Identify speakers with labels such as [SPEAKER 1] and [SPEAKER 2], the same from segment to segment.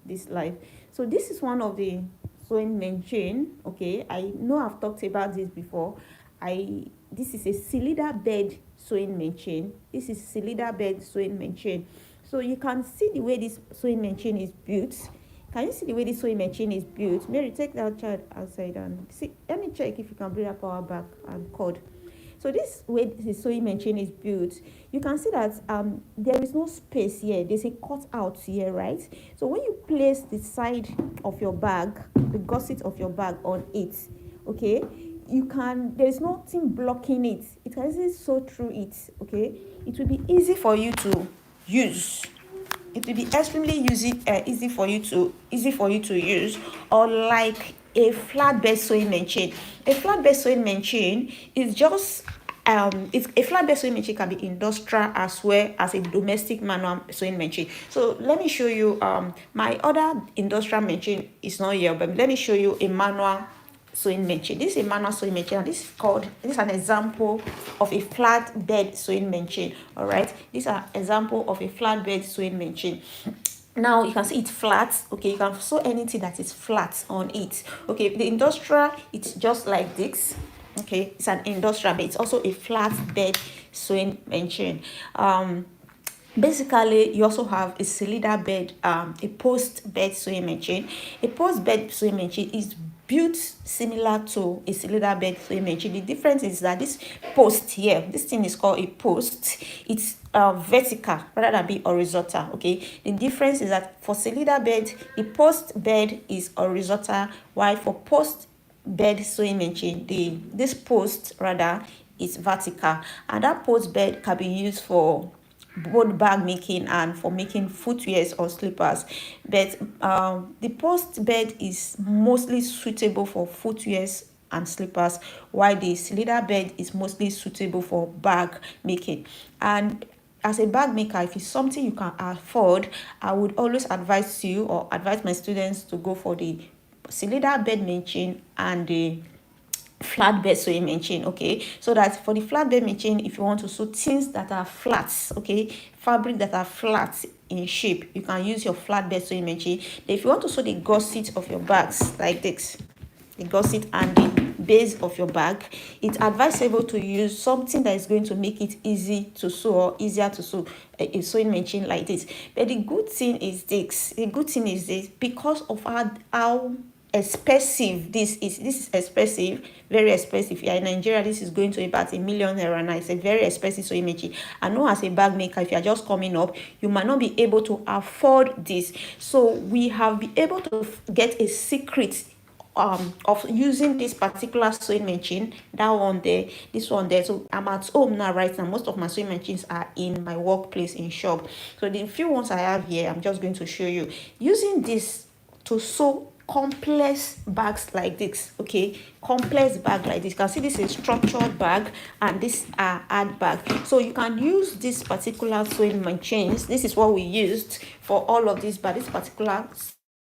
[SPEAKER 1] this live. So this is one of the sewing machine. Okay, I know I've talked about this before. This is a cylinder bed sewing machine. This is cylinder bed sewing machine. So you can see the way this sewing machine is built. Can you see the way this sewing machine is built? Mary, take that child outside and see. Let me check if you can bring that power back and cord. So this way the sewing machine is built, you can see that there is no space here. There's a cut out here, right? So when you place the side of your bag, the gusset of your bag on it, okay, there's nothing blocking it. It can easily sew through it, okay? It will be easy for you to use. It will be extremely easy for you to use, or like a flatbed sewing machine. A flatbed sewing machine is just it's a flatbed sewing machine can be industrial as well as a domestic manual sewing machine. So let me show you my other industrial machine is not here, but let me show you a manual sewing machine. This is a manual sewing machine, and this is an example of a flatbed sewing machine. All right, these are example of a flatbed sewing machine. Now you can see it's flat. Okay, you can sew anything that is flat on it. Okay, the industrial, it's just like this. Okay, it's an industrial, but it's also a flatbed sewing machine. Basically, you also have a cylinder bed, a post bed sewing machine. A post bed sewing machine is built similar to a cylinder bed sewing machine. The difference is that this post here, this thing is called a post. It's vertical rather than be horizontal. Okay, the difference is that for cylinder bed, the post bed is horizontal, while for post bed sewing machine, this post rather is vertical, and that post bed can be used for both bag making and for making footwears or slippers. But the post bed is mostly suitable for footwears and slippers, while the cylinder bed is mostly suitable for bag making. And as a bag maker, if it's something you can afford, I would always advise you or advise my students to go for the cylinder bed machine and the flatbed sewing machine. Okay, so that for the flatbed machine, if you want to sew things that are flat, okay, fabric that are flat in shape, you can use your flatbed sewing machine. If you want to sew the gusset of your bags like this, the gusset and the base of your bag, it's advisable to use something that is going to make it easy to sew or easier to sew, a sewing machine like this. But the good thing is this, because of how expensive this is expensive, very expensive. Yeah, in Nigeria, this is going to about ₦1 million now. It's a very expensive sewing machine. I know as a bag maker, if you are just coming up, you might not be able to afford this. So we have been able to get a secret of using this particular sewing machine, that one there, this one there. So I'm at home now right now. Most of my sewing machines are in my workplace in shop. So the few ones I have here, I'm just going to show you using this to sew complex bags like this. Okay, complex bag like this. You can see this is structured bag and this are hard bag. So you can use this particular sewing machines. This is what we used for all of this, but this particular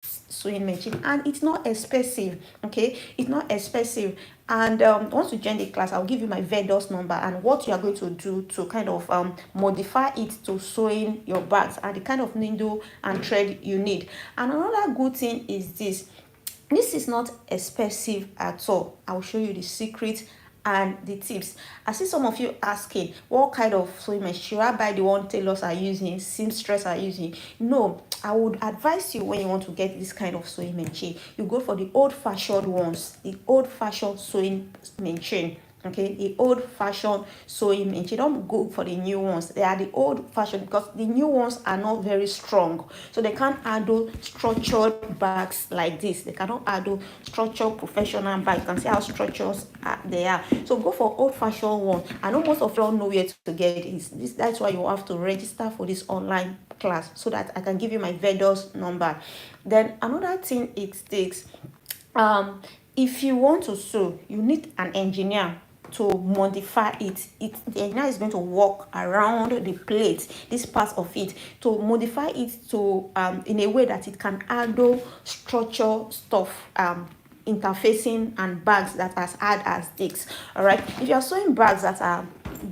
[SPEAKER 1] sewing machine, and it's not expensive. Okay, it's not expensive. And once you join the class, I'll give you my vendor's number and what you are going to do to kind of modify it to sewing your bags and the kind of needle and thread you need. And another good thing is this is not expensive at all. I'll show you the secret and the tips. I see some of you asking, what kind of sewing machine? Should I buy the one tailors are using, seamstress are using? No, I would advise you, when you want to get this kind of sewing machine, you go for the old-fashioned ones, the old-fashioned sewing machine. Okay, the old-fashioned sewing machine. Don't go for the new ones. They are the old-fashioned because the new ones are not very strong, so they can't handle structured bags like this. They cannot handle structured professional bags. You can see how structures they are. So go for old-fashioned one. I know most of you all know where to get this. That's why you have to register for this online class so that I can give you my vendor's number. Then another thing it takes, if you want to sew, you need an engineer to modify it. The engineer is going to walk around the plate, this part of it, to modify it to in a way that it can handle structure stuff, interfacing and bags that are as hard as this. All right, if you're sewing bags that are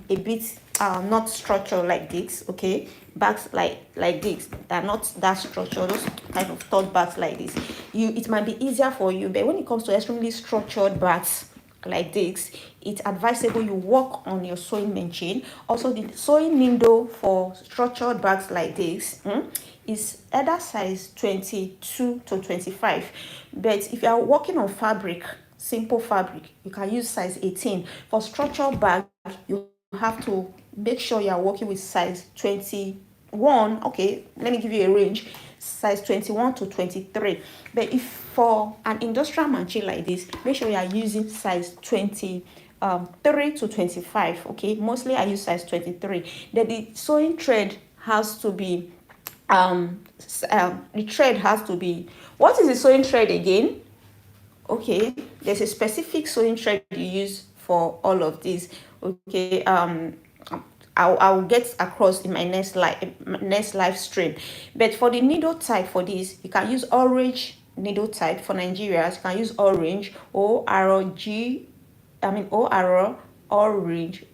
[SPEAKER 1] a bit not structured like this, okay, bags like this, they're not that structured. kind of tote bags like this, it might be easier for you. But when it comes to extremely structured bags like this, it's advisable you work on your sewing machine. Also, the sewing needle for structured bags like this is either size 22 to 25. But if you are working on fabric, simple fabric, you can use size 18. For structured bag, you have to make sure you are working with size 21. Okay, let me give you a range, size 21 to 23. But if for an industrial machine like this, make sure you are using size 23 to 25. Okay, mostly I use size 23. Then the sewing thread has to be the thread has to be, what is the sewing thread again? Okay, there's a specific sewing thread you use for all of these. Okay, I'll get across in my next live stream. But for the needle type for this, you can use orange needle type. For Nigerians, you can use orange, orange, ORANGE,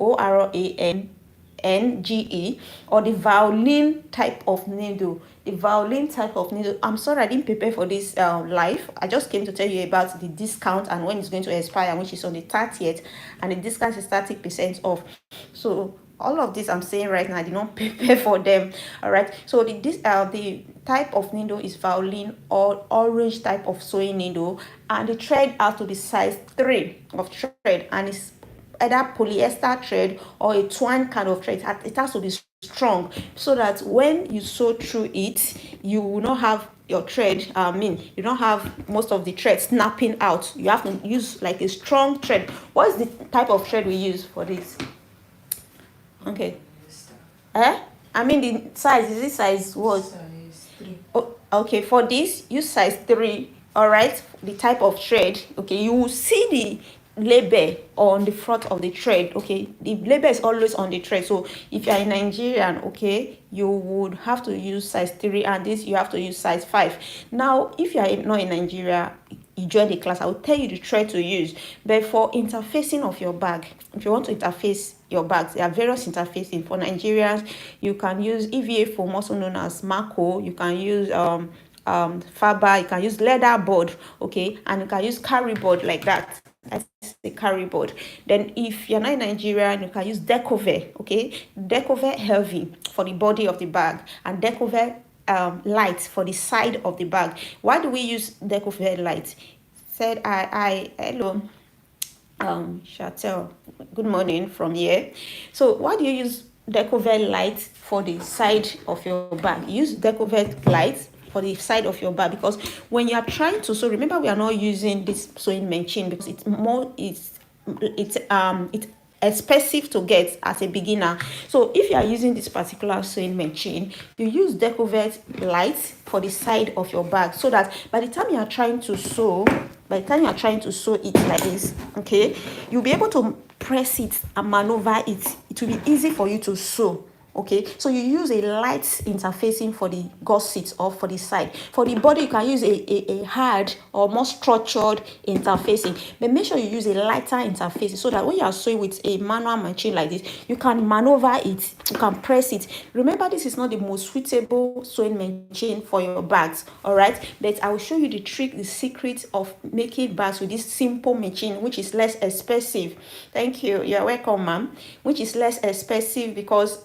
[SPEAKER 1] or the violin type of needle. The violin type of needle. I'm sorry I didn't prepare for this live. I just came to tell you about the discount and when it's going to expire, which is on the 30th, and the discount is 30% off. So all of this I'm saying right now, I did not prepare for them. All right. So the type of needle is violin or orange type of sewing needle, and the thread has to be size 3 of thread, and it's either polyester thread or a twine kind of thread. It has to be strong so that when you sew through it, you will not have your thread, you don't have most of the thread snapping out. You have to use like a strong thread. What is the type of thread we use for this? Okay. I mean the size, is it size what?
[SPEAKER 2] Size 3.
[SPEAKER 1] Oh, okay, for this use size 3. All right, the type of thread. Okay, you will see the label on the front of the thread. Okay, the label is always on the thread. So if you are a Nigerian, okay, you would have to use size 3, and this you have to use size 5. Now if you are not in Nigeria, you join the class, I will tell you the thread to use. But for interfacing of your bag, if you want to interface your bags, there are various interfacing. For Nigerians, you can use EVA foam, also known as Mako. You can use Faber. You can use leather board. Okay, and you can use carry board like that. That's the carry board. Then if you're not in Nigeria, you can use Decover. Okay, Decover heavy for the body of the bag, and Decover light for the side of the bag. Why do we use Decover light? Said hello, Chatel, good morning from here. So why do you use Decover light for the side of your bag? Use Decover light for the side of your bag, because when you are trying to sew, remember we are not using this sewing machine because it's expensive to get as a beginner. So if you are using this particular sewing machine, you use Decover light for the side of your bag, so that by the time you are trying to sew it like this, okay, you'll be able to press it and maneuver it. It will be easy for you to sew. Okay, so you use a light interfacing for the gusset or for the side. For the body, you can use a hard or more structured interfacing, but make sure you use a lighter interfacing so that when you are sewing with a manual machine like this, you can maneuver it, you can press it. Remember, this is not the most suitable sewing machine for your bags, all right? But I will show you the trick, the secret of making bags with this simple machine, which is less expensive. Thank you. You're welcome, ma'am. Which is less expensive because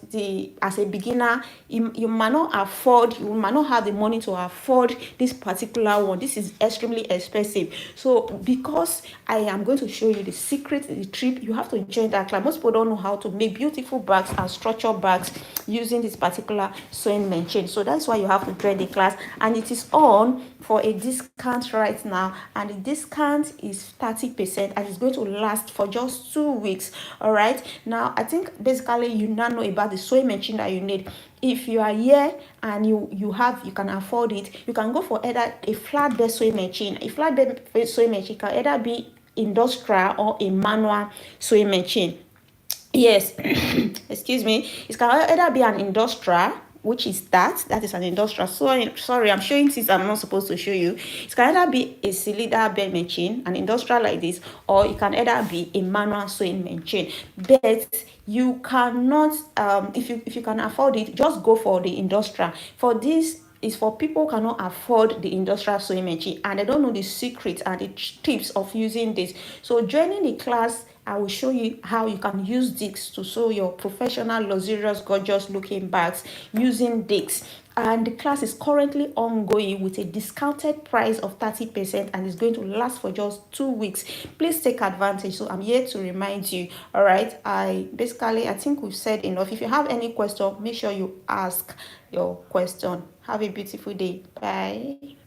[SPEAKER 1] as a beginner, you might not have the money to afford this particular one. This is extremely expensive. So because I am going to show you the secret, the trick, you have to join that class. Most people don't know how to make beautiful bags and structured bags using this particular sewing machine. So that's why you have to join the class, and it is on for a discount right now, and the discount is 30%, and it's going to last for just 2 weeks. All right, now I think basically you now know about the sewing machine that you need. If you are here and you can afford it, you can go for either a flatbed sewing machine. A flatbed sewing machine can either be industrial or a manual sewing machine. Yes, excuse me. It can either be an industrial, which is that is an industrial. Sorry, I'm showing things I'm not supposed to show you. It can either be a cylinder bed machine, an industrial like this, or it can either be a manual sewing machine. But you cannot, if you can afford it, just go for the industrial. For this is for people who cannot afford the industrial sewing machine and they don't know the secrets and the tips of using this. So joining the class, I will show you how you can use this to sew your professional, luxurious, gorgeous looking bags using this. And the class is currently ongoing with a discounted price of 30% and it's going to last for just 2 weeks. Please take advantage. So I'm here to remind you. All right, I think we've said enough. If you have any question, make sure you ask your question. Have a beautiful day. Bye.